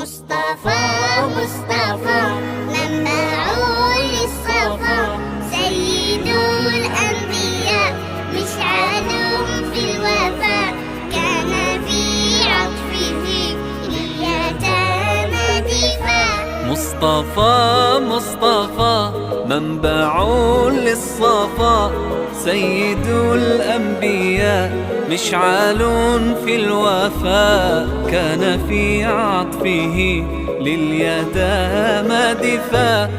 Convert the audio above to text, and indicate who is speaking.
Speaker 1: مصطفى مصطفى منبع للصفا، سيد الأنبياء مشعل في الوفاء، كان في عطفه لليتامى دفاع.
Speaker 2: مصطفى مصطفى منبع للصفا، سيد الأنبياء مشعل في الوفاء، كان في عطفه لليتامى دفاع.